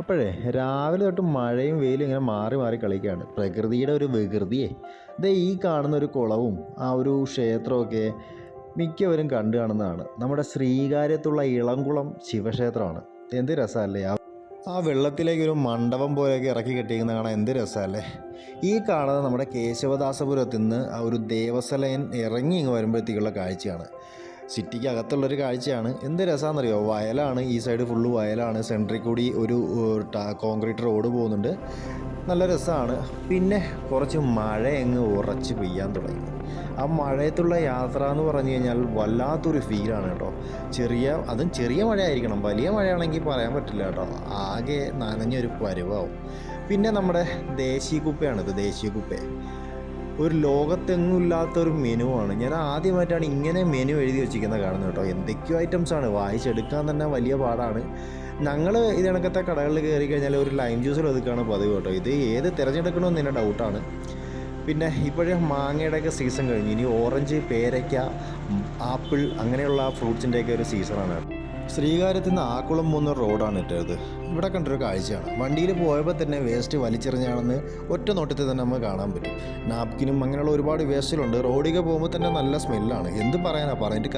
അപ്പോഴേ രാവിലെ തൊട്ട് മഴയും വെയിലും ഇങ്ങനെ മാറി മാറി കളിക്കുകയാണ്. പ്രകൃതിയുടെ ഒരു വികൃതിയെ. ദേ ഈ കാണുന്ന ഒരു കുളവും ആ ഒരു ക്ഷേത്രമൊക്കെ മിക്കവരും കണ്ടു കാണുന്നതാണ്. നമ്മുടെ ശ്രീകാര്യത്തുള്ള ഇളംകുളം ശിവക്ഷേത്രമാണ്. എന്ത് രസമല്ലേ ആ വെള്ളത്തിലേക്ക് ഒരു മണ്ഡപം പോലെയൊക്കെ ഇറക്കി കെട്ടിയിരിക്കുന്ന കാണാൻ എന്ത് രസമല്ലേ. ഈ കാണുന്നത് നമ്മുടെ കേശവദാസപുരത്തിൽ നിന്ന് ആ ഒരു ദേവസ്ഥലയൻ ഇറങ്ങി ഇങ്ങ് വരുമ്പോഴത്തേക്കുള്ള കാഴ്ചയാണ്. സിറ്റിക്ക് അകത്തുള്ളൊരു കാഴ്ചയാണ്. എന്ത് രസമാണെന്നറിയോ, വയലാണ്, ഈ സൈഡ് ഫുള്ള് വയലാണ്, സെൻട്രിൽ കൂടി ഒരു കോൺക്രീറ്റ് റോഡ് പോകുന്നുണ്ട്. നല്ല രസമാണ്. പിന്നെ കുറച്ച് മഴ അങ്ങ് ഉറച്ച് പെയ്യാൻ തുടങ്ങി. ആ മഴയത്തുള്ള യാത്ര എന്ന് പറഞ്ഞു കഴിഞ്ഞാൽ വല്ലാത്തൊരു ഫീലാണ് കേട്ടോ. അതും ചെറിയ മഴയായിരിക്കണം, വലിയ മഴയാണെങ്കിൽ പറയാൻ പറ്റില്ല കേട്ടോ. ആകെ നനഞ്ഞൊരു പരുവാവും. പിന്നെ നമ്മുടെ ദേശീയ കുപ്പയാണിത്. ദേശീയ കുപ്പ ഒരു ലോകത്തെങ്ങും ഇല്ലാത്തൊരു മെനുവാണ്. ഞാൻ ആദ്യമായിട്ടാണ് ഇങ്ങനെ മെനു എഴുതി വെച്ചിരിക്കുന്നത് കാണുന്നത് കേട്ടോ. എന്തൊക്കെയോ ഐറ്റംസാണ്, വായിച്ചെടുക്കാൻ തന്നെ വലിയ പാടാണ്. ഞങ്ങൾ ഇത് കണക്കത്തെ കടകളിൽ കയറി കഴിഞ്ഞാൽ ഒരു ലൈം ജ്യൂസിൽ ഒതുക്കാണ് പതിവ് കേട്ടോ. ഇത് ഏത് തിരഞ്ഞെടുക്കണമെന്ന് തന്നെ ഡൗട്ടാണ്. പിന്നെ ഇപ്പോഴേ മാങ്ങയുടെയൊക്കെ സീസൺ കഴിഞ്ഞു. ഇനി ഓറഞ്ച്, പേരയ്ക്ക, ആപ്പിൾ അങ്ങനെയുള്ള ഫ്രൂട്ട്സിൻ്റെയൊക്കെ ഒരു സീസണാണ്. ശ്രീകാര്യത്തു നിന്ന് ആക്കുളം പോകുന്ന റോഡാണ് ഇട്ടത്. ഇവിടെ കണ്ടൊരു കാഴ്ചയാണ്. വണ്ടിയിൽ പോയപ്പോൾ തന്നെ വേസ്റ്റ് വലിച്ചെറിഞ്ഞാണെന്ന് ഒറ്റ നോട്ടത്തിൽ തന്നെ നമുക്ക് കാണാൻ പറ്റും. നാപ്കിനും അങ്ങനെയുള്ള ഒരുപാട് വേസ്റ്റുകളുണ്ട്. റോഡിൽ പോകുമ്പോൾ തന്നെ നല്ല സ്മെല്ലാണ്. എന്ത് പറയാനാണ് പറഞ്ഞിട്ട്